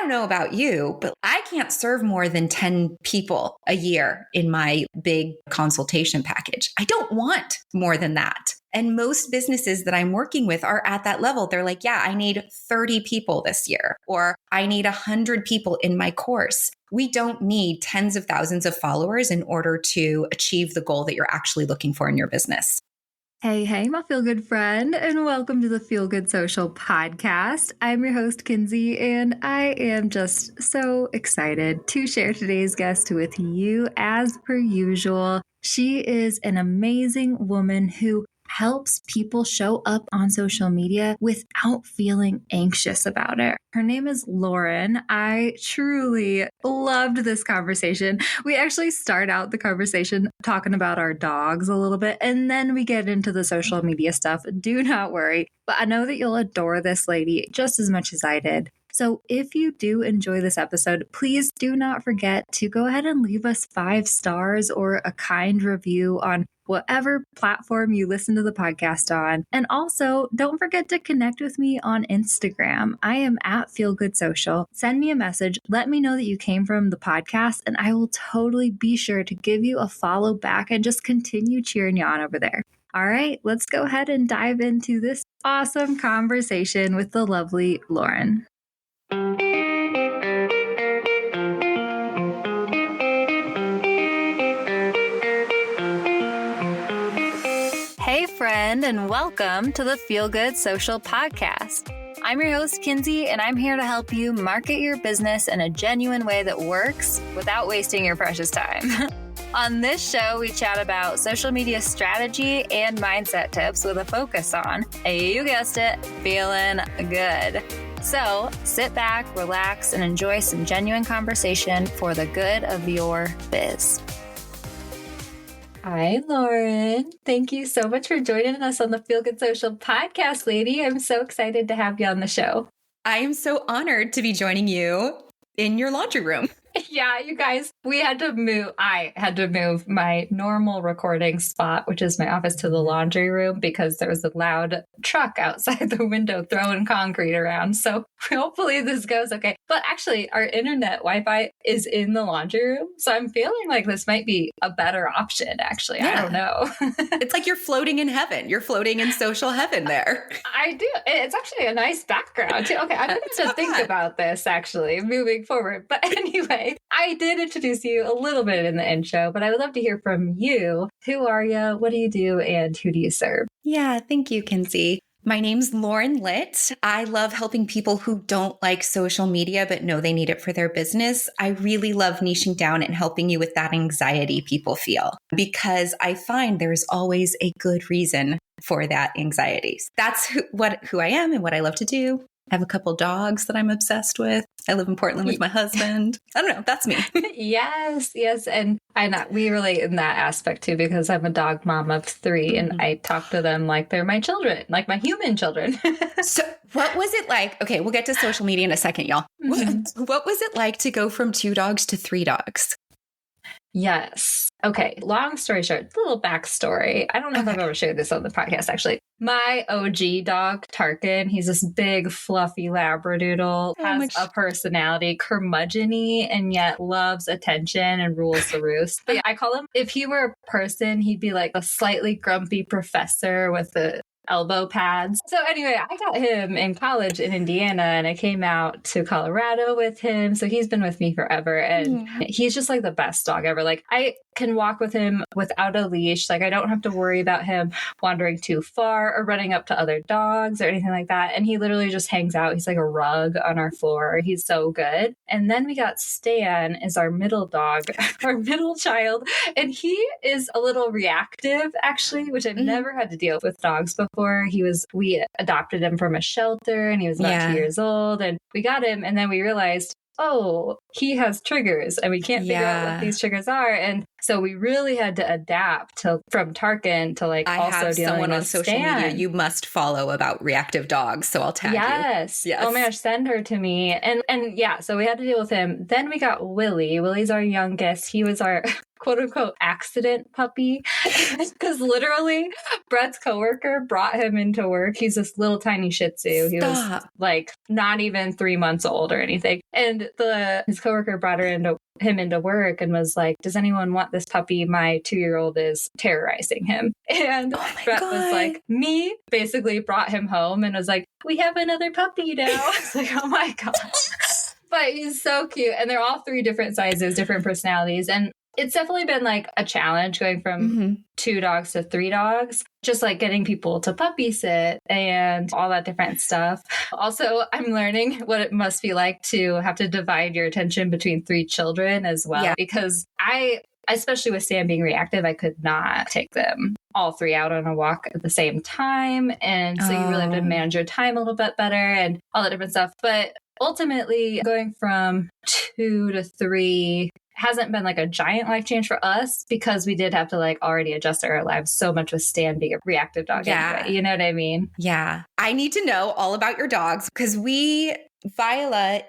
don't know about you, but I can't serve more than 10 people a year in my big consultation package. I don't want more than that. And most businesses that I'm working with are at that level. They're like, yeah, I need 30 people this year, or I need 100 people in my course. We don't need tens of thousands of followers in order to achieve the goal that you're actually looking for in your business. Hey, my feel good friend, and welcome to the Feel Good Social podcast. I'm your host, Kinsey, and I am just so excited to share today's guest with you as per usual. She is an amazing woman who helps people show up on social media without feeling anxious about it. Her name is Lauren. I truly loved this conversation. We actually start out the conversation talking about our dogs a little bit, and then we get into the social media stuff. Do not worry. But I know that you'll adore this lady just as much as I did. So if you do enjoy this episode, please do not forget to go ahead and leave us 5 stars or a kind review on whatever platform you listen to the podcast on. And also, don't forget to connect with me on Instagram. I am at Feel Good Social. Send me a message. Let me know that you came from the podcast, and I will totally be sure to give you a follow back and just continue cheering you on over there. All right, let's go ahead and dive into this awesome conversation with the lovely Lauren. Hey, friend, and welcome to the Feel Good Social podcast. I'm your host, Kinsey, and I'm here to help you market your business in a genuine way that works without wasting your precious time. On this show, we chat about social media strategy and mindset tips with a focus on, you guessed it, feeling good. So sit back, relax, and enjoy some genuine conversation for the good of your biz. Hi, Lauren. Thank you so much for joining us on the Feel Good Social podcast, lady. I'm so excited to have you on the show. I am so honored to be joining you in your laundry room. Yeah, you guys, I had to move my normal recording spot, which is my office, to the laundry room because there was a loud truck outside the window throwing concrete around. So hopefully this goes okay. But actually, our internet Wi-Fi is in the laundry room. So I'm feeling like this might be a better option, actually. Yeah. I don't know. It's like you're floating in heaven. You're floating in social heaven there. I do. It's actually a nice background, too. Okay, I'm going to think about this, actually, moving forward. But anyway, I did introduce you a little bit in the intro, but I would love to hear from you. Who are you? What do you do? And who do you serve? Yeah, thank you, Kinsey. My name's Lauren Litt. I love helping people who don't like social media but know they need it for their business. I really love niching down and helping you with that anxiety people feel, because I find there's always a good reason for that anxiety. That's who I am and what I love to do. I have a couple dogs that I'm obsessed with. I live in Portland with my husband. I don't know. That's me. Yes. And we relate in that aspect too, because I'm a dog mom of 3 and I talk to them like they're my children, like my human children. So what was it like? Okay, we'll get to social media in a second, y'all. What was it like to go from 2 dogs to 3 dogs? Yes. Okay. Long story short, a little backstory. I don't know if I've ever shared this on the podcast, actually. My OG dog, Tarkin, he's this big, fluffy Labradoodle, has a personality, curmudgeon-y, and yet loves attention and rules the roost. But yeah, I call him, if he were a person, he'd be like a slightly grumpy professor with the elbow pads. So anyway, I got him in college in Indiana and I came out to Colorado with him. So he's been with me forever and he's just like the best dog ever. Like I can walk with him without a leash. Like I don't have to worry about him wandering too far or running up to other dogs or anything like that. And he literally just hangs out. He's like a rug on our floor. He's so good. And then we got Stan is our middle dog, our middle child. And he is a little reactive actually, which I've never had to deal with dogs before. We adopted him from a shelter and he was about 2 years old and we got him and then we realized, oh, he has triggers and we can't figure out what these triggers are. And so we really had to adapt from Tarkin to like also dealing with I have someone on social Stan. media you must follow about reactive dogs. So I'll tag you. Yes. Oh my gosh, send her to me. And yeah, so we had to deal with him. Then we got Willie. Willie's our youngest. He was our quote unquote accident puppy. Because literally Brett's coworker brought him into work. He's this little tiny Shih Tzu. He was Stop. like not even 3 months old or anything. And his coworker brought him into work and was like, does anyone want this puppy? My 2-year-old is terrorizing him. And Oh my Brett God. was like, me, basically brought him home and was like, we have another puppy now. I was like, oh my God. But he's so cute. And they're all 3 different sizes, different personalities. And it's definitely been like a challenge going from 2 dogs to 3 dogs, just like getting people to puppy sit and all that different stuff. Also, I'm learning what it must be like to have to divide your attention between 3 children as well, because especially with Sam being reactive, I could not take them all 3 out on a walk at the same time. And so you really have to manage your time a little bit better and all that different stuff. But ultimately, going from 2 to 3 hasn't been like a giant life change for us because we did have to like already adjust our lives so much with Stan being a reactive dog anyway. You know what I mean? Yeah. I need to know all about your dogs because Viola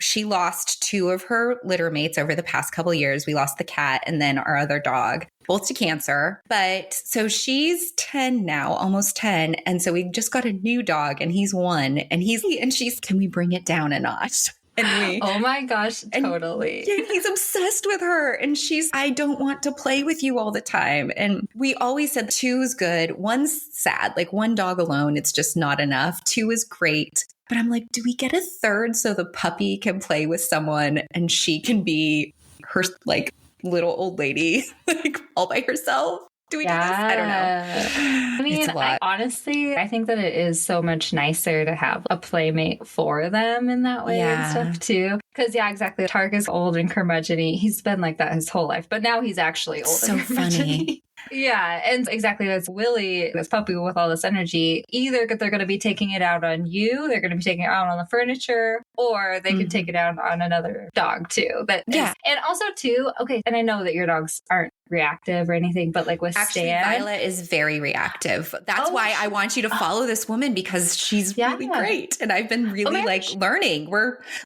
she lost 2 of her litter mates over the past couple of years. We lost the cat and then our other dog, both to cancer. But so she's 10 now, almost 10. And so we just got a new dog and he's 1 and she's, can we bring it down a notch? And oh my gosh, totally. And he's obsessed with her. And I don't want to play with you all the time. And we always said 2 is good. 1's sad. Like 1 dog alone, it's just not enough. 2 is great. But I'm like, do we get a 3rd so the puppy can play with someone and she can be her like little old lady, like all by herself? Do we do this? I don't know. I mean, honestly, I think that it is so much nicer to have a playmate for them in that way and stuff too. Because exactly. Tark is old and curmudgeon-y. He's been like that his whole life, but now he's actually old and funny. Yeah, and exactly that's Willie, this puppy with all this energy. Either they're going to be taking it out on you, they're going to be taking it out on the furniture, or they can take it out on another dog too. And also too, okay, and I know that your dogs aren't reactive or anything, but like with Stan, Viola is very reactive. That's why I want you to follow this woman because she's really great. And I've been really learning.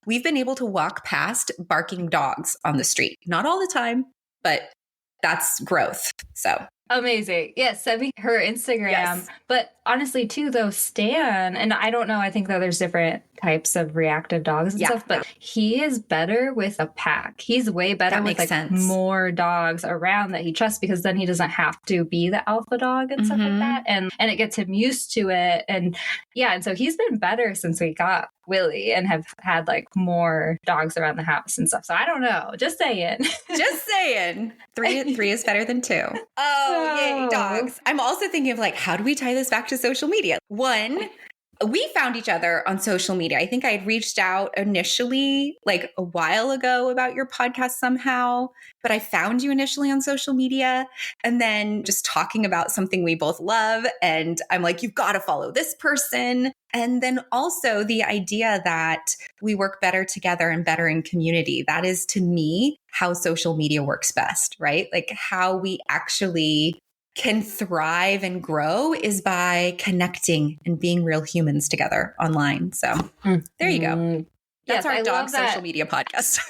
We've been able to walk past barking dogs on the street. Not all the time, but that's growth. So amazing. Yes, send me her Instagram. Yes. But honestly, too, though, Stan, and I don't know, I think that there's different types of reactive dogs and stuff, but he is better with a pack. He's way better with like more dogs around that he trusts because then he doesn't have to be the alpha dog and stuff like that. And it gets him used to it. And and so he's been better since we got Willie and have had like more dogs around the house and stuff. So I don't know. Just saying. Just saying. 3 is better than 2. Oh, yay, dogs. I'm also thinking of like, how do we tie this back to social media? 1, we found each other on social media. I think I had reached out initially like a while ago about your podcast somehow, but I found you initially on social media and then just talking about something we both love. And I'm like, you've got to follow this person. And then also the idea that we work better together and better in community. That is to me how social media works best, right? Like how we actually can thrive and grow is by connecting and being real humans together online. So there you go. That's our dog social media podcast.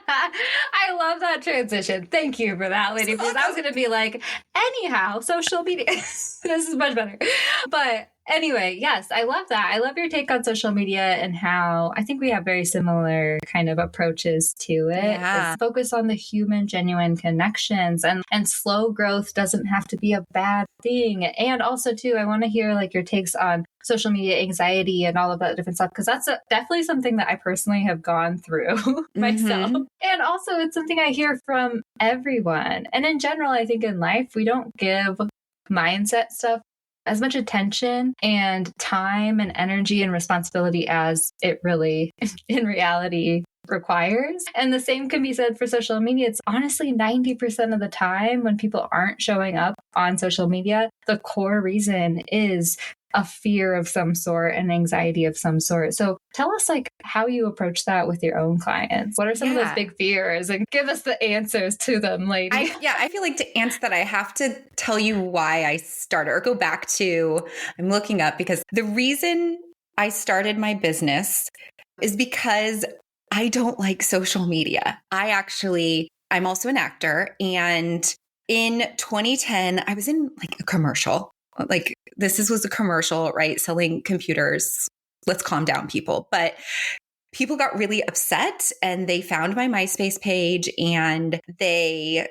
I love that transition. Thank you for that, lady. Because I was going to be like, anyhow, social media. This is much better. But anyway, yes, I love that. I love your take on social media and how I think we have very similar kind of approaches to it. Yeah. It's focus on the human, genuine connections and slow growth doesn't have to be a bad thing. And also too, I want to hear like your takes on social media anxiety and all of that different stuff, because that's definitely something that I personally have gone through myself. And also it's something I hear from everyone. And in general, I think in life, we don't give mindset stuff as much attention and time and energy and responsibility as it really in reality requires. And the same can be said for social media. It's honestly 90% of the time when people aren't showing up on social media, the core reason is a fear of some sort and anxiety of some sort. So tell us like how you approach that with your own clients. What are some of those big fears and give us the answers to them, lady. I feel like to answer that, I have to tell you why I started or go back to, I'm looking up because the reason I started my business is because I don't like social media. I I'm also an actor. And in 2010, I was in like a commercial. Like was a commercial, right? Selling computers. Let's calm down, people. But people got really upset and they found my MySpace page and I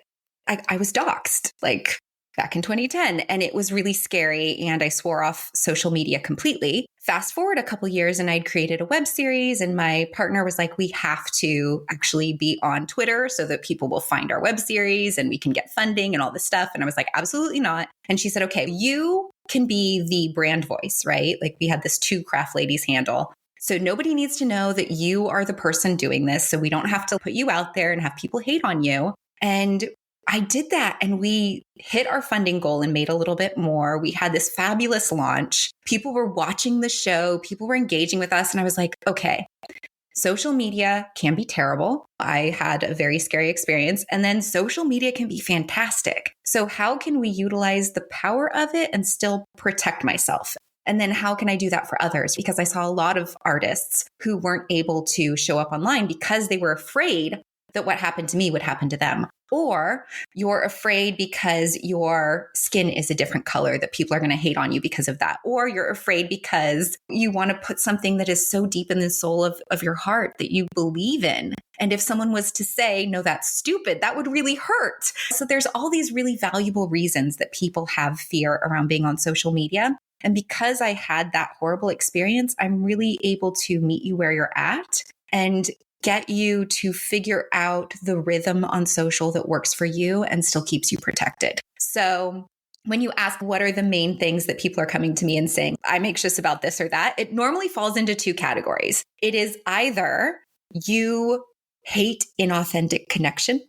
was doxxed like back in 2010. And it was really scary. And I swore off social media completely. Fast forward a couple years and I'd created a web series and my partner was like, we have to actually be on Twitter so that people will find our web series and we can get funding and all this stuff. And I was like, absolutely not. And she said, okay, you can be the brand voice, right? Like we had this 2 craft ladies handle. So nobody needs to know that you are the person doing this. So we don't have to put you out there and have people hate on you. And I did that and we hit our funding goal and made a little bit more. We had this fabulous launch. People were watching the show. People were engaging with us. And I was like, okay, social media can be terrible. I had a very scary experience. And then social media can be fantastic. So how can we utilize the power of it and still protect myself? And then how can I do that for others? Because I saw a lot of artists who weren't able to show up online because they were afraid that what happened to me would happen to them. Or you're afraid because your skin is a different color that people are going to hate on you because of that. Or you're afraid because you want to put something that is so deep in the soul of your heart that you believe in. And if someone was to say, no, that's stupid, that would really hurt. So there's all these really valuable reasons that people have fear around being on social media. And because I had that horrible experience, I'm really able to meet you where you're at and get you to figure out the rhythm on social that works for you and still keeps you protected. So when you ask what are the main things that people are coming to me and saying, I'm anxious about this or that, it normally falls into 2 categories. It is either you hate inauthentic connection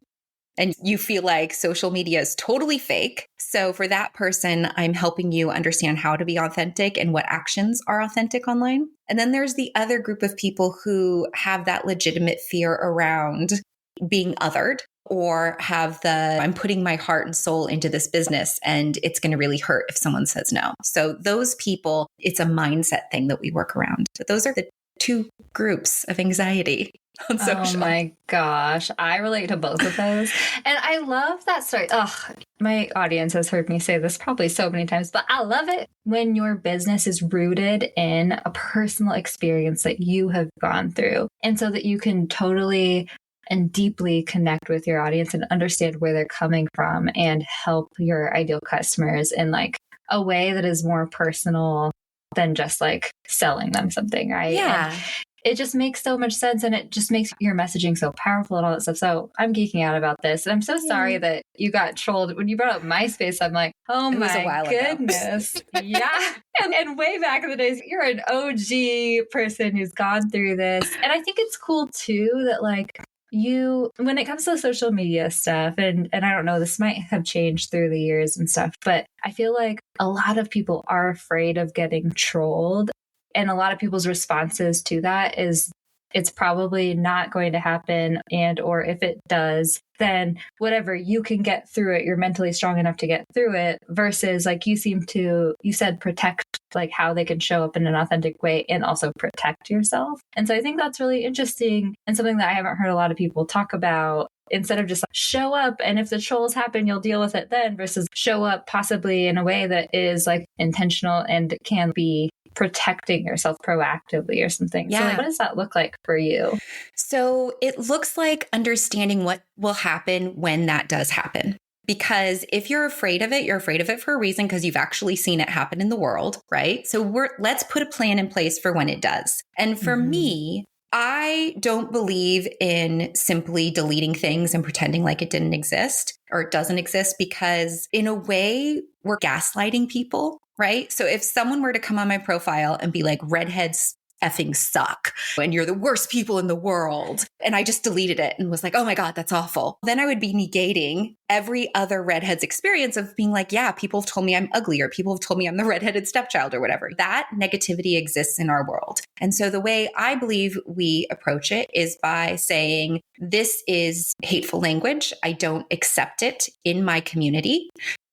and you feel like social media is totally fake. So for that person, I'm helping you understand how to be authentic and what actions are authentic online. And then there's the other group of people who have that legitimate fear around being othered or have I'm putting my heart and soul into this business and it's going to really hurt if someone says no. So those people, it's a mindset thing that we work around. So those are the 2 groups of anxiety on social. Oh my gosh. I relate to both of those. And I love that story. My audience has heard me say this probably so many times, but I love it when your business is rooted in a personal experience that you have gone through. And so that you can totally and deeply connect with your audience and understand where they're coming from and help your ideal customers in like a way that is more personal than just like selling them something, right? Yeah. And it just makes so much sense and it just makes your messaging so powerful and all that stuff. So I'm geeking out about this. And I'm so sorry that you got trolled. When you brought up MySpace, I'm like, oh my goodness. Yeah. And way back in the days, you're an OG person who's gone through this. And I think it's cool too that like when it comes to social media stuff, and I don't know, this might have changed through the years and stuff, but I feel like a lot of people are afraid of getting trolled. And a lot of people's responses to that is it's probably not going to happen. And, or if it does, then whatever, you can get through it. You're mentally strong enough to get through it versus like you said, protect like how they can show up in an authentic way and also protect yourself. And so I think that's really interesting and something that I haven't heard a lot of people talk about. Instead of just like, show up and if the trolls happen, you'll deal with it then versus show up possibly in a way that is like intentional and can be protecting yourself proactively or something. Yeah. So like, what does that look like for you? So it looks like understanding what will happen when that does happen. Because if you're afraid of it, you're afraid of it for a reason because you've actually seen it happen in the world, right? So let's put a plan in place for when it does. And for me, I don't believe in simply deleting things and pretending like it didn't exist or it doesn't exist because in a way, we're gaslighting people, right? So if someone were to come on my profile and be like, redheads effing suck and you're the worst people in the world, and I just deleted it and was like, oh my God, that's awful, then I would be negating every other redhead's experience of being like, yeah, people have told me I'm ugly or people have told me I'm the redheaded stepchild or whatever. That negativity exists in our world. And so the way I believe we approach it is by saying, this is hateful language. I don't accept it in my community.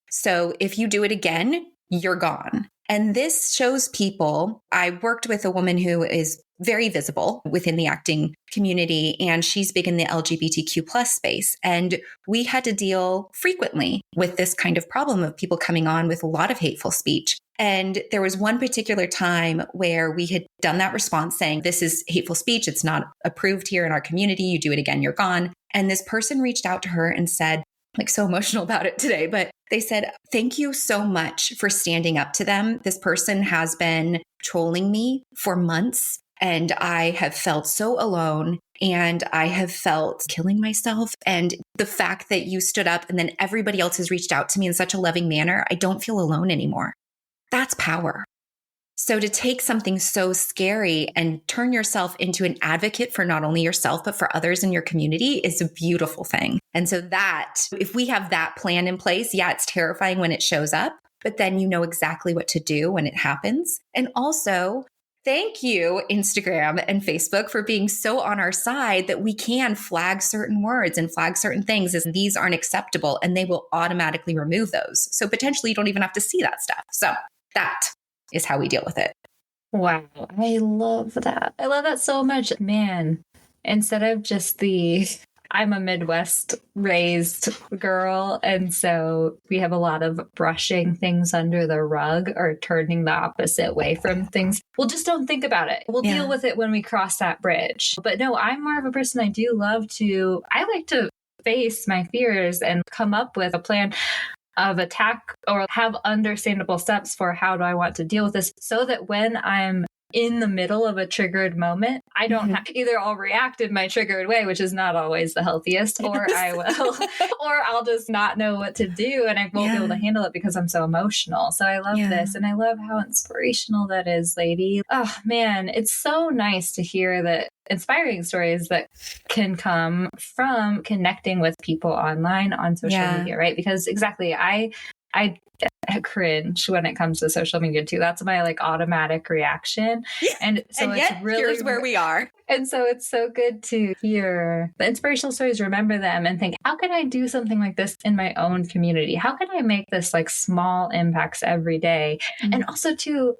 So if you do it again, you're gone. And this shows people, I worked with a woman who is very visible within the acting community, and she's big in the LGBTQ plus space. And we had to deal frequently with this kind of problem of people coming on with a lot of hateful speech. And there was one particular time where we had done that response saying, this is hateful speech. It's not approved here in our community. You do it again, you're gone. And this person reached out to her and said, like, so emotional about it today, but they said, thank you so much for standing up to them. This person has been trolling me for months, and I have felt so alone, and I have felt killing myself. And the fact that you stood up and then everybody else has reached out to me in such a loving manner, I don't feel alone anymore. That's power. So to take something so scary and turn yourself into an advocate for not only yourself, but for others in your community is a beautiful thing. And so that, if we have that plan in place, yeah, it's terrifying when it shows up, but then you know exactly what to do when it happens. And also, thank you, Instagram and Facebook, for being so on our side that we can flag certain words and flag certain things as these aren't acceptable, and they will automatically remove those. So potentially you don't even have to see that stuff. So that is how we deal with it. Wow. I love that. I love that so much. Man, instead of just I'm a Midwest raised girl, and so we have a lot of brushing things under the rug or turning the opposite way from things. Well, just don't think about it. We'll deal with it when we cross that bridge. But no, I'm more of a person. I like to face my fears and come up with a plan of attack or have understandable steps for how do I want to deal with this, so that when I'm in the middle of a triggered moment, I don't have either I'll react in my triggered way, which is not always the healthiest, or I will, or I'll just not know what to do and I won't be able to handle it because I'm so emotional. So I love this. And I love how inspirational that is, lady. Oh man, it's so nice to hear that inspiring stories that can come from connecting with people online on social media, right? Because exactly, I cringe when it comes to social media too. That's my like automatic reaction. And so and it's really here's where we are. And so it's so good to hear the inspirational stories, remember them and think, how can I do something like this in my own community? How can I make this like small impacts every day? And also too,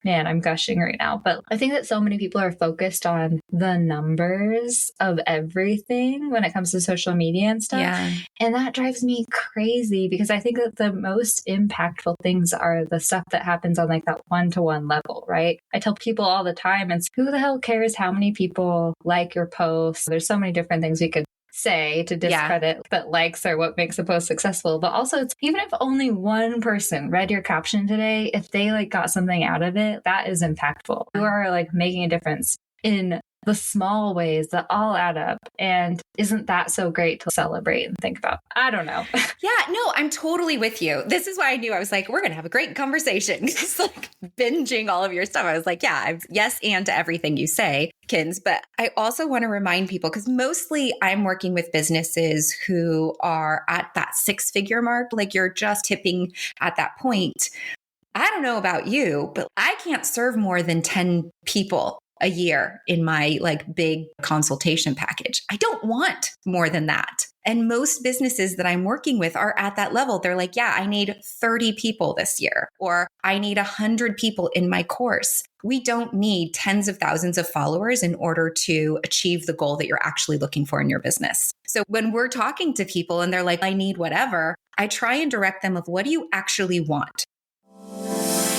man, I'm gushing right now, but I think that so many people are focused on the numbers of everything when it comes to social media and stuff. Yeah. And that drives me crazy because I think that the most impactful things are the stuff that happens on like that one-to-one level, right? I tell people all the time, it's who the hell cares how many people like your posts? There's so many different things we could say to discredit that likes are what makes a post successful. But also, it's even if only one person read your caption today, if they like got something out of it, that is impactful. You are like making a difference in the small ways that all add up. And isn't that so great to celebrate and think about? I don't know. Yeah, no, I'm totally with you. This is why I knew I was like, we're going to have a great conversation. Just like binging all of your stuff. I was like, yeah, yes, and to everything you say, Kins. But I also want to remind people, because mostly I'm working with businesses who are at that 6-figure mark, like you're just tipping at that point. I don't know about you, but I can't serve more than 10 people a year in my like big consultation package. I don't want more than that. And most businesses that I'm working with are at that level. They're like, yeah, I need 30 people this year, or I need 100 people in my course. We don't need tens of thousands of followers in order to achieve the goal that you're actually looking for in your business. So when we're talking to people and they're like, I need whatever, I try and direct them of what do you actually want?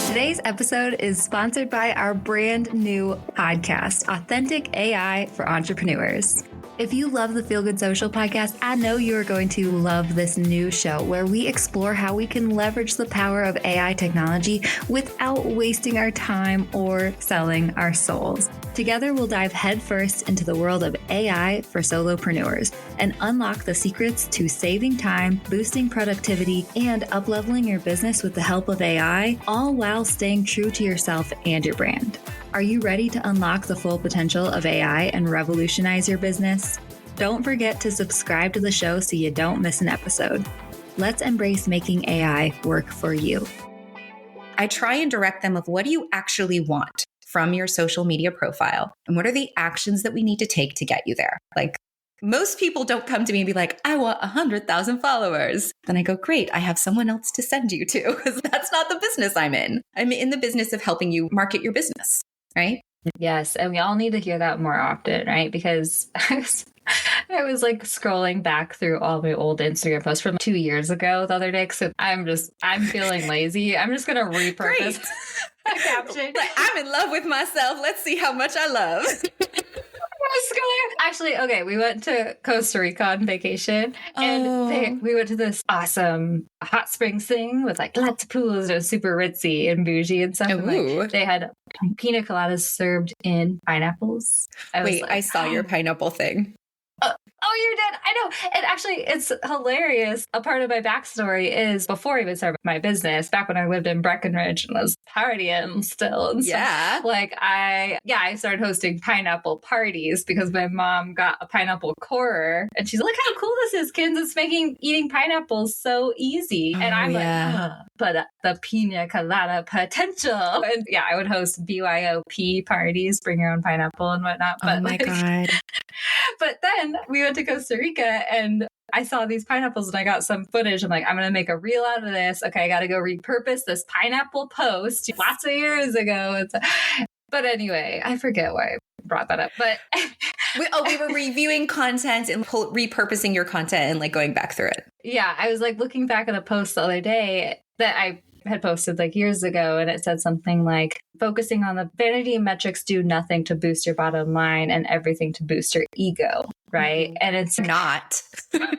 Today's episode is sponsored by our brand new podcast, Authentic AI for Entrepreneurs. If you love the Feel Good Social podcast, I know you are going to love this new show where we explore how we can leverage the power of AI technology without wasting our time or selling our souls. Together, we'll dive headfirst into the world of AI for solopreneurs and unlock the secrets to saving time, boosting productivity, and up-leveling your business with the help of AI, all while staying true to yourself and your brand. Are you ready to unlock the full potential of AI and revolutionize your business? Don't forget to subscribe to the show so you don't miss an episode. Let's embrace making AI work for you. I try and direct them of what do you actually want from your social media profile, and what are the actions that we need to take to get you there? Like, Most people don't come to me and be like, I want 100,000 followers. Then I go, great, I have someone else to send you to, because that's not the business I'm in. I'm in the business of helping you market your business, right? Yes. And we all need to hear that more often, right? Because I was like scrolling back through all my old Instagram posts from 2 years ago the other day. So I'm feeling lazy. I'm just going to repurpose a caption. Like, I'm in love with myself. Let's see how much I love. Actually, okay, we went to Costa Rica on vacation, and we went to this awesome hot springs thing with like lots of pools. It was super ritzy and bougie and stuff. And, like, they had pina coladas served in pineapples. I saw your pineapple thing. Oh, you did? I know. And actually, it's hilarious. A part of my backstory is before I even started my business, back when I lived in Breckenridge and was partying still. And stuff, like I started hosting pineapple parties because my mom got a pineapple corer. And she's like, look how cool this is, kids. It's making eating pineapples so easy. And I'm like, but the pina colada potential. And yeah, I would host BYOP parties, bring your own pineapple and whatnot. But oh my God. But then we went to Costa Rica and I saw these pineapples and I got some footage. I'm like, I'm going to make a reel out of this. Okay, I got to go repurpose this pineapple post lots of years ago. But anyway, I forget why I brought that up. But we were reviewing content and repurposing your content and like going back through it. Yeah, I was like looking back at a post the other day that I had posted like years ago, and it said something like, focusing on the vanity metrics do nothing to boost your bottom line and everything to boost your ego, right? Mm-hmm. And it's not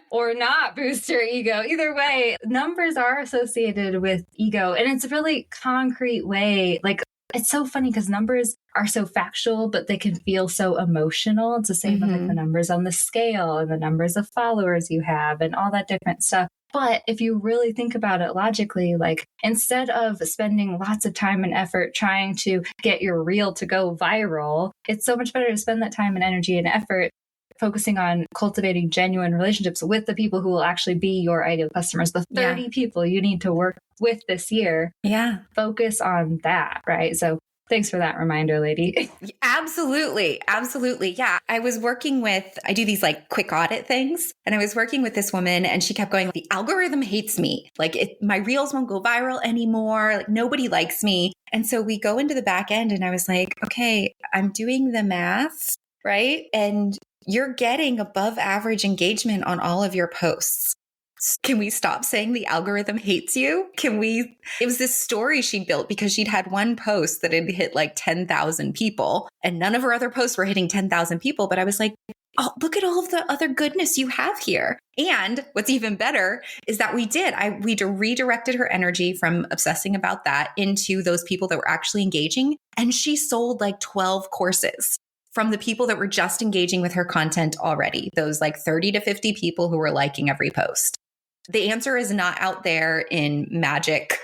or not boost your ego. Either way, numbers are associated with ego, and it's a really concrete way. Like, it's so funny because numbers are so factual, but they can feel so emotional. It's the same with like the numbers on the scale and the numbers of followers you have and all that different stuff. But if you really think about it logically, like instead of spending lots of time and effort trying to get your reel to go viral, it's so much better to spend that time and energy and effort focusing on cultivating genuine relationships with the people who will actually be your ideal customers, the 30 people you need to work with this year. Yeah. Focus on that, right? So thanks for that reminder, lady. Absolutely. Absolutely. Yeah. I do these like quick audit things, and I was working with this woman and she kept going, the algorithm hates me. Like my reels won't go viral anymore. Like nobody likes me. And so we go into the back end and I was like, okay, I'm doing the math, right? And you're getting above average engagement on all of your posts. Can we stop saying the algorithm hates you? It was this story she built because she'd had one post that had hit like 10,000 people and none of her other posts were hitting 10,000 people. But I was like, oh, look at all of the other goodness you have here. And what's even better is that we redirected her energy from obsessing about that into those people that were actually engaging. And she sold like 12 courses from the people that were just engaging with her content already, those like 30 to 50 people who were liking every post. The answer is not out there in magic,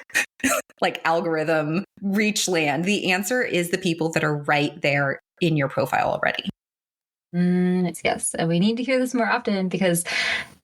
like algorithm reach land. The answer is the people that are right there in your profile already. Yes. And we need to hear this more often because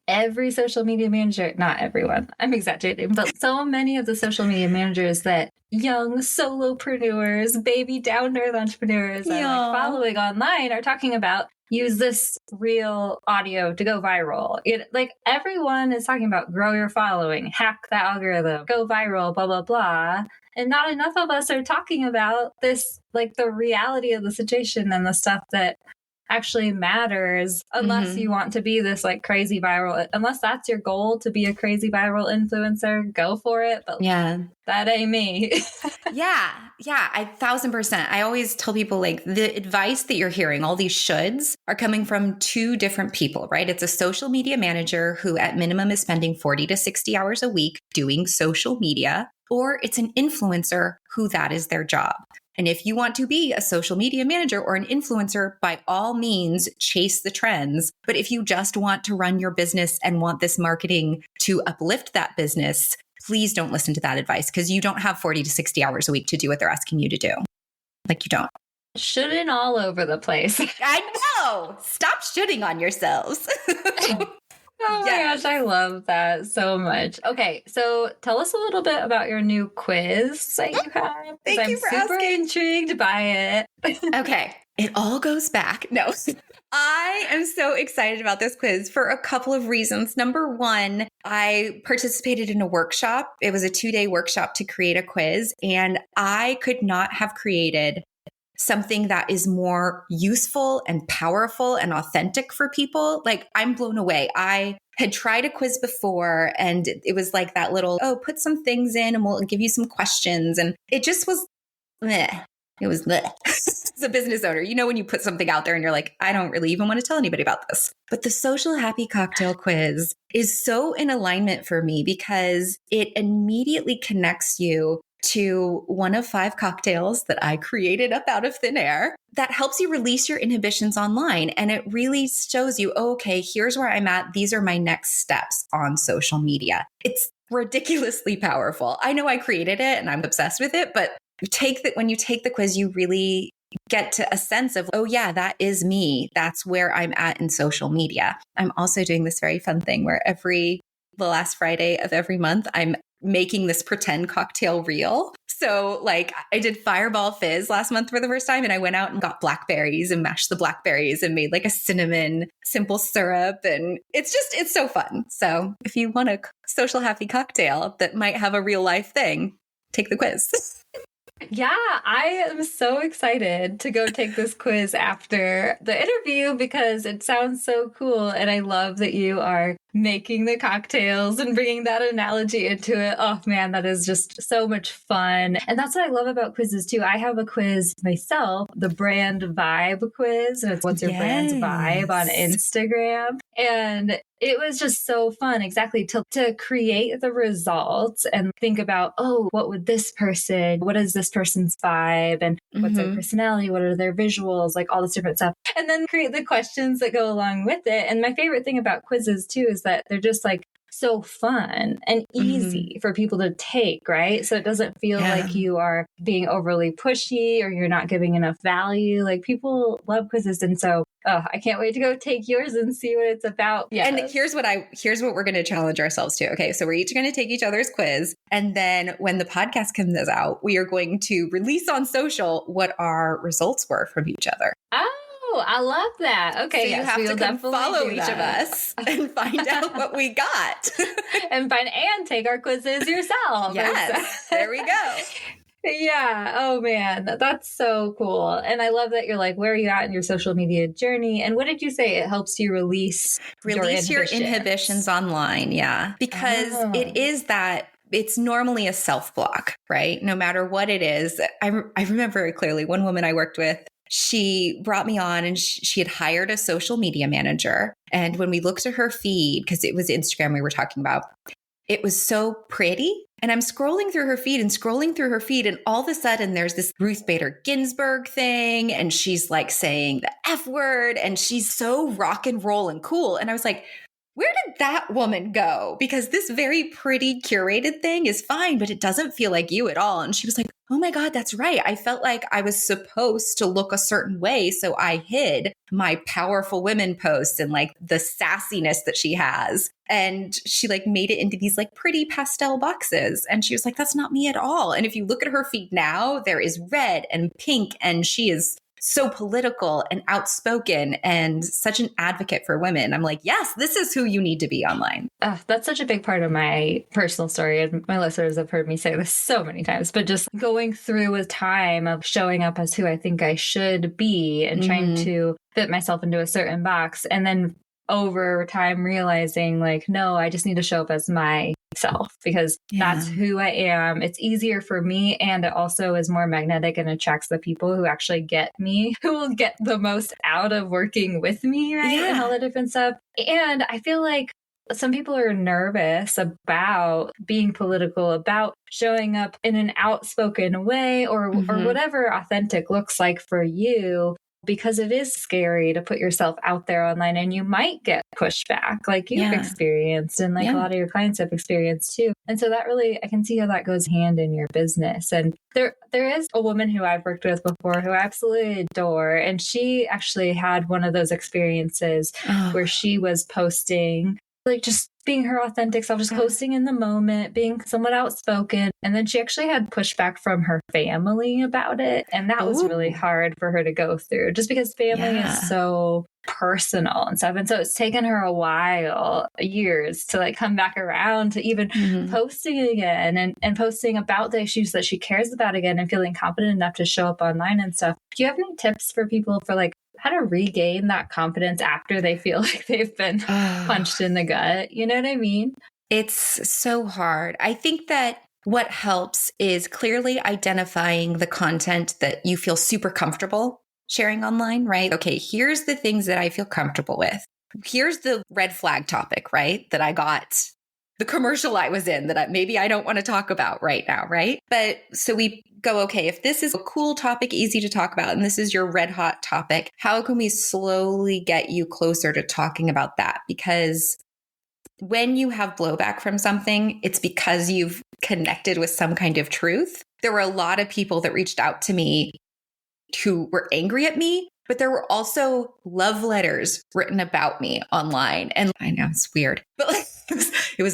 every social media manager, not everyone, I'm exaggerating, but so many of the social media managers that young solopreneurs, baby down to earth entrepreneurs are like following online are talking about, use this real audio to go viral. Like everyone is talking about grow your following, hack the algorithm, go viral, blah, blah, blah. And not enough of us are talking about this, like the reality of the situation and the stuff that actually matters, unless you want to be this like crazy viral, unless that's your goal to be a crazy viral influencer, go for it. But that ain't me. Yeah, 1,000%. I always tell people like the advice that you're hearing, all these shoulds are coming from two different people, right? It's a social media manager who at minimum is spending 40 to 60 hours a week doing social media, or it's an influencer who that is their job. And if you want to be a social media manager or an influencer, by all means, chase the trends. But if you just want to run your business and want this marketing to uplift that business, please don't listen to that advice because you don't have 40 to 60 hours a week to do what they're asking you to do. Like you don't. Shouldn't all over the place. I know. Stop shooting on yourselves. Oh my gosh, I love that so much. Okay, so tell us a little bit about your new quiz that you have. Thank you for asking. I'm super intrigued by it. Okay, It all goes back. No, I am so excited about this quiz for a couple of reasons. Number one, I participated in a workshop. It was a 2-day workshop to create a quiz, and I could not have created something that is more useful and powerful and authentic for people. Like, I'm blown away. I had tried a quiz before, and it was like that little, oh, put some things in and we'll give you some questions. And it just was meh. It was bleh. As a business owner, you know, when you put something out there and you're like, I don't really even want to tell anybody about this. But the social happy cocktail quiz is so in alignment for me because it immediately connects you to one of 5 cocktails that I created up out of thin air that helps you release your inhibitions online. And it really shows you, oh, okay, here's where I'm at. These are my next steps on social media. It's ridiculously powerful. I know I created it and I'm obsessed with it, but when you take the quiz, you really get to a sense of, oh yeah, that is me. That's where I'm at in social media. I'm also doing this very fun thing where the last Friday of every month, I'm making this pretend cocktail reel. So like I did Fireball Fizz last month for the first time, and I went out and got blackberries and mashed the blackberries and made like a cinnamon simple syrup. And it's so fun. So if you want a social happy cocktail that might have a real life thing, take the quiz. Yeah, I am so excited to go take this quiz after the interview because it sounds so cool. And I love that you are making the cocktails and bringing that analogy into it. Oh man, that is just so much fun. And that's what I love about quizzes too. I have a quiz myself, the brand vibe quiz. And it's what's your brand's vibe on Instagram. And it was just so fun, exactly, to create the results and think about, oh, what is this person's vibe? And what's their personality? What are their visuals? Like all this different stuff. And then create the questions that go along with it. And my favorite thing about quizzes too is that they're just like so fun and easy for people to take, right? So it doesn't feel like you are being overly pushy or you're not giving enough value. Like people love quizzes. And so I can't wait to go take yours and see what it's about. Yes. And here's what we're going to challenge ourselves to. Okay. So we're each going to take each other's quiz. And then when the podcast comes out, we are going to release on social what our results were from each other. Oh, I love that. Okay. So you have to come follow each of us and find out what we got. and take our quizzes yourself. Yes. There we go. Yeah. Oh man, that's so cool. And I love that you're like, where are you at in your social media journey? And what did you say? It helps you release your inhibitions online. Yeah. Because it's normally a self-block, right? No matter what it is. I remember very clearly one woman I worked with, she brought me on and she had hired a social media manager. And when we looked at her feed, because it was Instagram we were talking about, it was so pretty. And I'm scrolling through her feed. And all of a sudden there's this Ruth Bader Ginsburg thing. And she's like saying the F word. And she's so rock and roll and cool. And I was like, where did that woman go? Because this very pretty curated thing is fine, but it doesn't feel like you at all. And she was like, oh my God, that's right. I felt like I was supposed to look a certain way. So I hid my powerful women posts and like the sassiness that she has. And she like made it into these like pretty pastel boxes. And she was like, that's not me at all. And if you look at her feed now, there is red and pink, and she is so political and outspoken and such an advocate for women. I'm like, yes, this is who you need to be online. That's such a big part of my personal story. And my listeners have heard me say this so many times, but just going through a time of showing up as who I think I should be and trying to fit myself into a certain box. And then over time realizing like, no, I just need to show up as myself because that's who I am. It's easier for me. And it also is more magnetic and attracts the people who actually get me, who will get the most out of working with me, right? And all the different stuff. And I feel like some people are nervous about being political, about showing up in an outspoken way or whatever authentic looks like for you. Because it is scary to put yourself out there online and you might get pushback like you've experienced and like a lot of your clients have experienced too. And so that really, I can see how that goes hand in your business. And there is a woman who I've worked with before who I absolutely adore. And she actually had one of those experiences where she was posting like just being her authentic self, just posting in the moment, being somewhat outspoken. And then she actually had pushback from her family about it. And that was really hard for her to go through, just because family is so personal and stuff. And so it's taken her a while, years, to like come back around to even posting again and posting about the issues that she cares about again and feeling confident enough to show up online and stuff. Do you have any tips for people for like how to regain that confidence after they feel like they've been punched in the gut? You know what I mean? It's so hard. I think that what helps is clearly identifying the content that you feel super comfortable sharing online, right? Okay, here's the things that I feel comfortable with. Here's the red flag topic, right? That I got the commercial I was in that maybe I don't want to talk about right now, right? But so we go, okay, if this is a cool topic, easy to talk about, and this is your red hot topic, how can we slowly get you closer to talking about that? Because when you have blowback from something, it's because you've connected with some kind of truth. There were a lot of people that reached out to me who were angry at me, but there were also love letters written about me online. And I know it's weird, but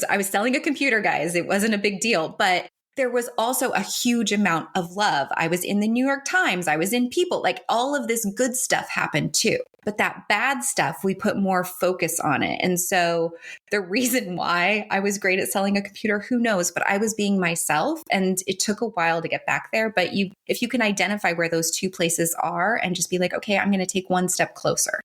I was selling a computer, guys. It wasn't a big deal, but there was also a huge amount of love. I was in the New York Times. I was in People. Like all of this good stuff happened too. But that bad stuff, we put more focus on it. And so the reason why I was great at selling a computer, who knows? But I was being myself, and it took a while to get back there. But if you can identify where those two places are and just be like, okay, I'm going to take one step closer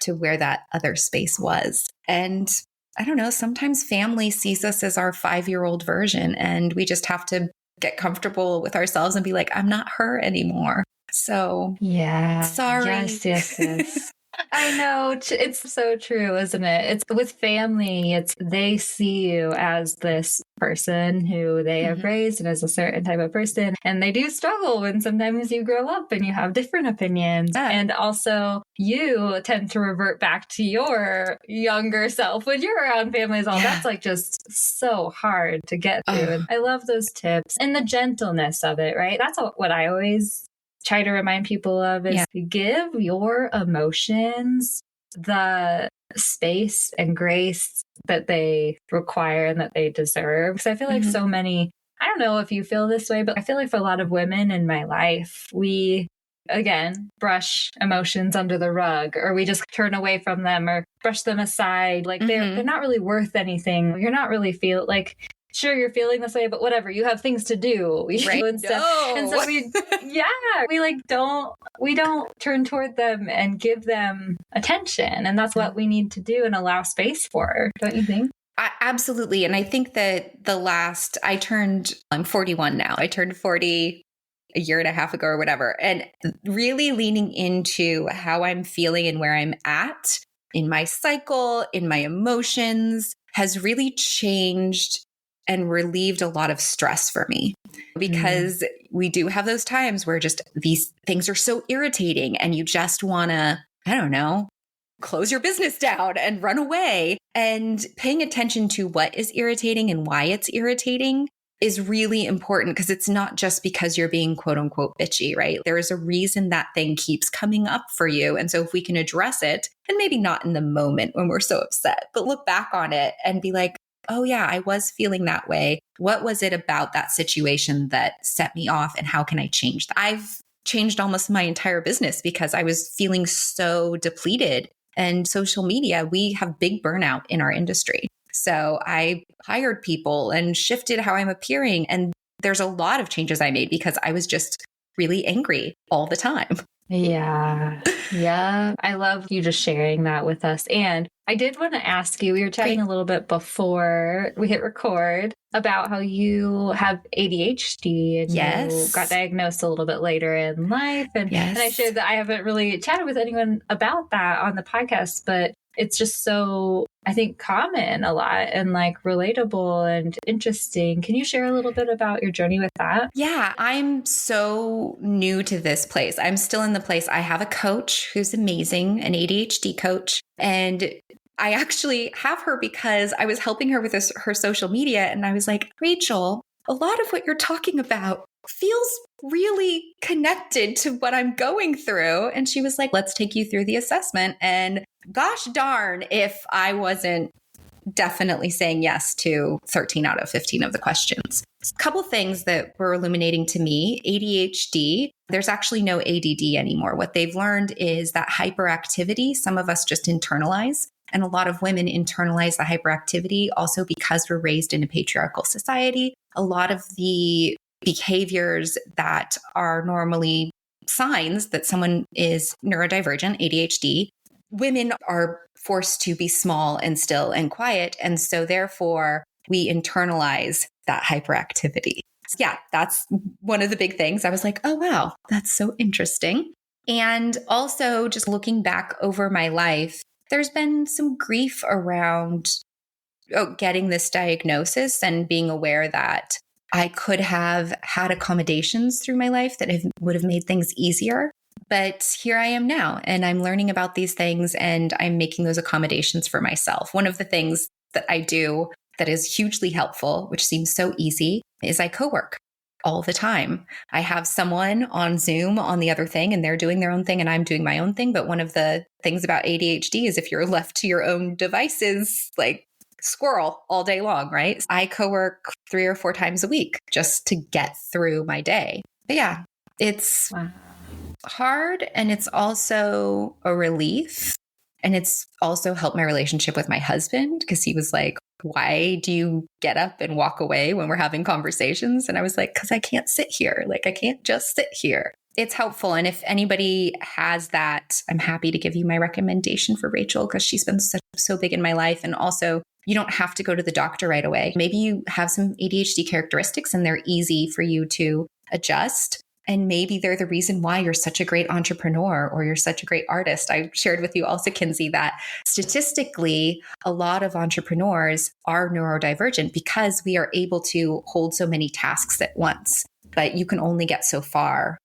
to where that other space was. And I don't know, sometimes family sees us as our 5-year-old version, and we just have to get comfortable with ourselves and be like, I'm not her anymore. So yeah, sorry. Yes. I know. It's so true, isn't it? It's with family, they see you as this person who they have raised and as a certain type of person. And they do struggle when sometimes you grow up and you have different opinions. Yeah. And also you tend to revert back to your younger self when you're around families. That's like just so hard to get through. And I love those tips and the gentleness of it, right? That's what I always try to remind people of is give your emotions the space and grace that they require and that they deserve. Because I feel like so many, I don't know if you feel this way, but I feel like for a lot of women in my life, we, again, brush emotions under the rug, or we just turn away from them or brush them aside. Like they're not really worth anything. You're not really like, sure, you're feeling this way, but whatever, you have things to do. Right. And so we don't turn toward them and give them attention. And that's what we need to do and allow space for, don't you think? Absolutely. And I think that I'm 41 now. I turned 40 a year and a half ago or whatever. And really leaning into how I'm feeling and where I'm at in my cycle, in my emotions, has really changed and relieved a lot of stress for me, because we do have those times where just these things are so irritating and you just want to, I don't know, close your business down and run away. And paying attention to what is irritating and why it's irritating is really important, because it's not just because you're being quote unquote bitchy, right? There is a reason that thing keeps coming up for you. And so if we can address it, and maybe not in the moment when we're so upset, but look back on it and be like, oh yeah, I was feeling that way. What was it about that situation that set me off, and how can I change that? I've changed almost my entire business because I was feeling so depleted. And social media, we have big burnout in our industry. So I hired people and shifted how I'm appearing. And there's a lot of changes I made because I was just really angry all the time. Yeah. I love you just sharing that with us. And I did want to ask you, we were chatting a little bit before we hit record about how you have ADHD and you got diagnosed a little bit later in life. And I shared that I haven't really chatted with anyone about that on the podcast, but it's just so, I think, common a lot and like relatable and interesting. Can you share a little bit about your journey with that? Yeah, I'm so new to this place. I'm still in the place. I have a coach who's amazing, an ADHD coach. And I actually have her because I was helping her with her social media. And I was like, Rachel, a lot of what you're talking about feels really connected to what I'm going through. And she was like, let's take you through the assessment. And gosh darn if I wasn't definitely saying yes to 13 out of 15 of the questions. A couple things that were illuminating to me: ADHD, there's actually no ADD anymore. What they've learned is that hyperactivity, some of us just internalize, and a lot of women internalize the hyperactivity also because we're raised in a patriarchal society. A lot of the behaviors that are normally signs that someone is neurodivergent, ADHD, women are forced to be small and still and quiet. And so therefore we internalize that hyperactivity. So yeah, that's one of the big things. I was like, oh, wow, that's so interesting. And also just looking back over my life, there's been some grief around getting this diagnosis and being aware that I could have had accommodations through my life that would have made things easier. But here I am now, and I'm learning about these things, and I'm making those accommodations for myself. One of the things that I do that is hugely helpful, which seems so easy, is I co-work all the time. I have someone on Zoom on the other thing, and they're doing their own thing and I'm doing my own thing. But one of the things about ADHD is if you're left to your own devices, like squirrel all day long, right? I co-work 3 or 4 times a week just to get through my day. But yeah, it's hard, and it's also a relief. And it's also helped my relationship with my husband, because he was like, why do you get up and walk away when we're having conversations? And I was like, because I can't sit here. Like, I can't just sit here. It's helpful. And if anybody has that, I'm happy to give you my recommendation for Rachel, because she's been so big in my life. And also, you don't have to go to the doctor right away. Maybe you have some ADHD characteristics and they're easy for you to adjust. And maybe they're the reason why you're such a great entrepreneur or you're such a great artist. I shared with you also, Kinsey, that statistically, a lot of entrepreneurs are neurodivergent because we are able to hold so many tasks at once. But you can only get so far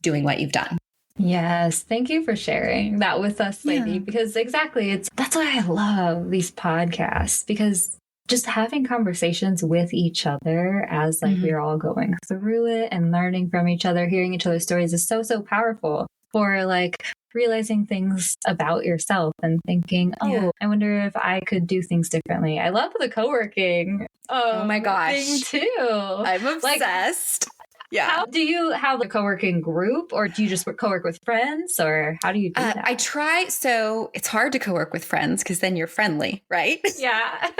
doing what you've done. Yes. Thank you for sharing that with us, lady, because exactly, that's why I love these podcasts, because just having conversations with each other as like we're all going through it and learning from each other, hearing each other's stories is so, so powerful for like realizing things about yourself and thinking, I wonder if I could do things differently. I love the co-working oh my gosh thing too. I'm obsessed. Yeah. How do you have a co-working group, or do you just co-work with friends, or how do you do that? I try. So it's hard to co-work with friends because then you're friendly, right? Yeah.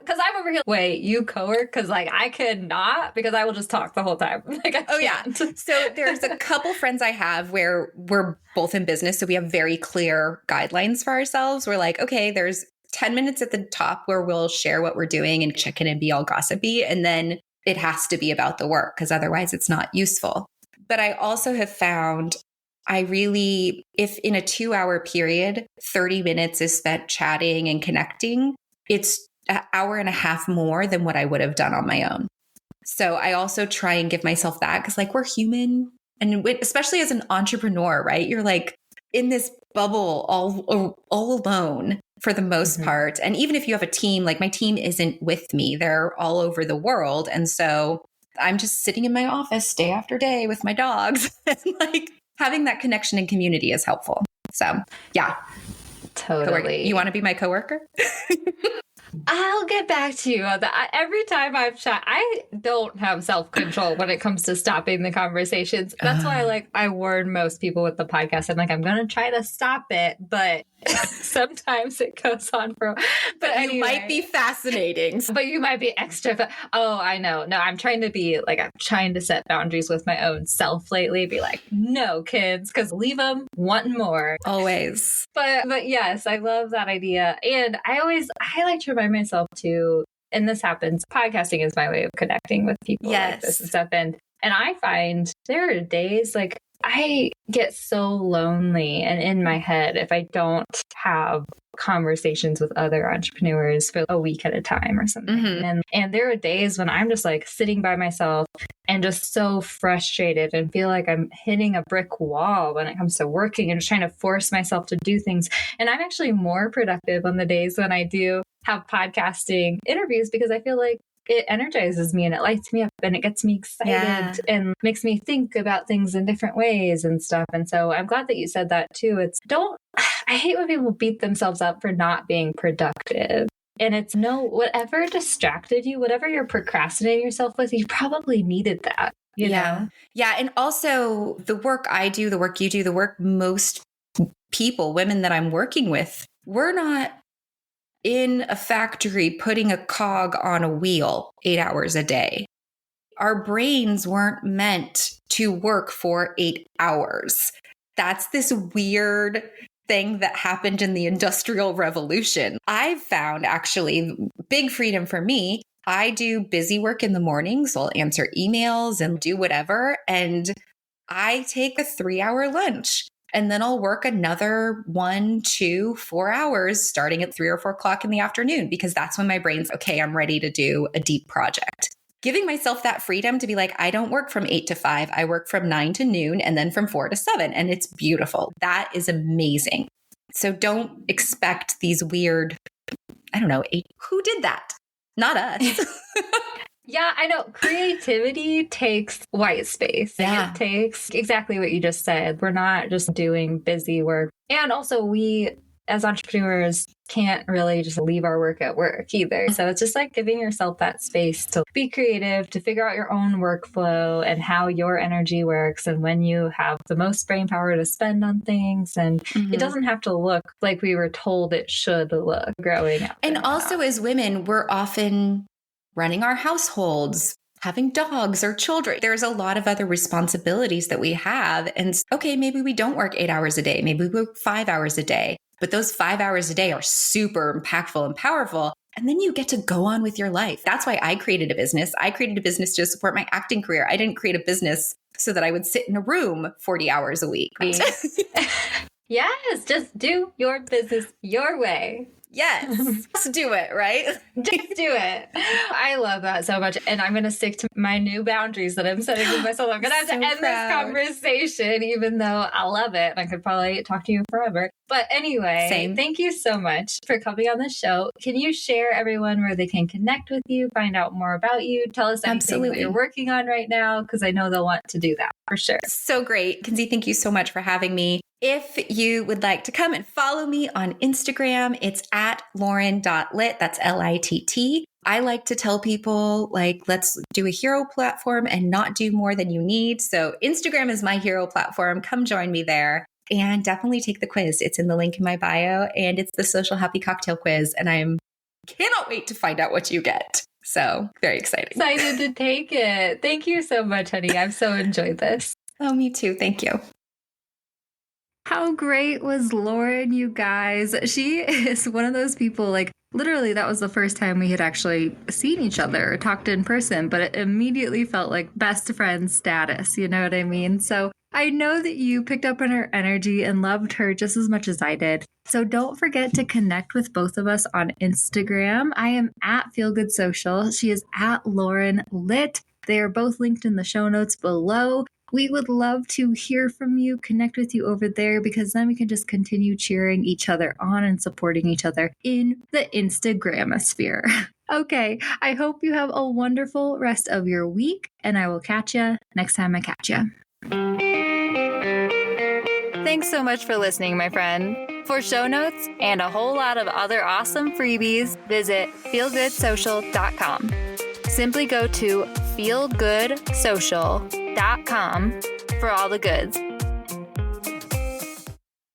Because I'm over here. Wait, you co-work? Because like I could not, because I will just talk the whole time. Like yeah. So there's a couple friends I have where we're both in business. So we have very clear guidelines for ourselves. We're like, okay, there's 10 minutes at the top where we'll share what we're doing and check in and be all gossipy. And then it has to be about the work, because otherwise it's not useful. But I also have found if in a 2-hour period, 30 minutes is spent chatting and connecting, it's an hour and a half more than what I would have done on my own. So I also try and give myself that, because like we're human. And especially as an entrepreneur, right? You're like in this bubble all alone for the most part. And even if you have a team, like my team isn't with me, they're all over the world. And so I'm just sitting in my office day after day with my dogs. And like having that connection and community is helpful. So yeah. Totally. You want to be my coworker? I'll get back to you on that. Every time I've chat, I don't have self-control when it comes to stopping the conversations. That's why I warn most people with the podcast. I'm like, I'm going to try to stop it, but sometimes it goes on for. But anyway, you might be fascinating. But you might be extra. Oh, I know. No, I'm trying to set boundaries with my own self lately. Be like, no, kids, because leave them wanting more. Always. But yes, I love that idea. And I like to remind myself too, and this happens, podcasting is my way of connecting with people like this and stuff. And I find there are days like I get so lonely and in my head if I don't have conversations with other entrepreneurs for a week at a time or something. And there are days when I'm just like sitting by myself and just so frustrated and feel like I'm hitting a brick wall when it comes to working and just trying to force myself to do things. And I'm actually more productive on the days when I do have podcasting interviews, because I feel like it energizes me and it lights me up and it gets me excited and makes me think about things in different ways and stuff. And so I'm glad that you said that too. I hate when people beat themselves up for not being productive. And it's whatever distracted you, whatever you're procrastinating yourself with, you probably needed that, you know? Yeah. And also the work I do, the work you do, the work most people, women that I'm working with, we're not in a factory putting a cog on a wheel 8 hours a day. Our brains weren't meant to work for 8 hours. That's this weird thing that happened in the Industrial Revolution. I've found actually big freedom for me. I do busy work in the mornings. So I'll answer emails and do whatever. And I take a 3-hour lunch. And then I'll work another 1, 2, 4 hours starting at 3 or 4 o'clock in the afternoon, because that's when my brain's okay, I'm ready to do a deep project. Giving myself that freedom to be like, I don't work from 8 to 5. I work from 9 to noon and then from 4 to 7. And it's beautiful. That is amazing. So don't expect these weird, I don't know, who did that? Not us. Yeah, I know. Creativity takes white space. Like, Yeah. it takes exactly what you just said. We're not just doing busy work. And also, we, as entrepreneurs, can't really just leave our work at work either. So it's just like giving yourself that space to be creative, to figure out your own workflow and how your energy works and when you have the most brain power to spend on things. And it doesn't have to look like we were told it should look growing up. And also, as women, we're often running our households, having dogs or children. There's a lot of other responsibilities that we have. And okay, maybe we don't work 8 hours a day. Maybe we work 5 hours a day. But those 5 hours a day are super impactful and powerful. And then you get to go on with your life. That's why I created a business. I created a business to support my acting career. I didn't create a business so that I would sit in a room 40 hours a week. Yes, just do your business your way. Yes, just do it, right? Just do it. I love that so much. And I'm going to stick to my new boundaries that I'm setting with myself. I'm going to have to end this conversation, even though I love it. And I could probably talk to you forever. But anyway, Thank you so much for coming on the show. Can you share everyone where they can connect with you, find out more about you, tell us anything that you're working on right now? Because I know they'll want to do that for sure. So great. Kinsey, thank you so much for having me. If you would like to come and follow me on Instagram, it's at lauren.litt. That's Litt. I like to tell people, like, let's do a hero platform and not do more than you need. So Instagram is my hero platform. Come join me there and definitely take the quiz. It's in the link in my bio, and it's the Social Happy Cocktail Quiz. And I cannot wait to find out what you get. So very exciting. Excited to take it. Thank you so much, honey. I've so enjoyed this. Oh, me too. Thank you. How great was Lauren, you guys? She is one of those people, like, literally, that was the first time we had actually seen each other or talked in person, but it immediately felt like best friend status. You know what I mean? So I know that you picked up on her energy and loved her just as much as I did. So don't forget to connect with both of us on Instagram. I am at Feel Good Social. She is at Lauren Litt. They are both linked in the show notes below. We would love to hear from you, connect with you over there, because then we can just continue cheering each other on and supporting each other in the Instagramosphere. Okay, I hope you have a wonderful rest of your week, and I will catch you next time I catch you. Thanks so much for listening, my friend. For show notes and a whole lot of other awesome freebies, visit feelgoodsocial.com. Simply go to feelgoodsocial.com for all the goods.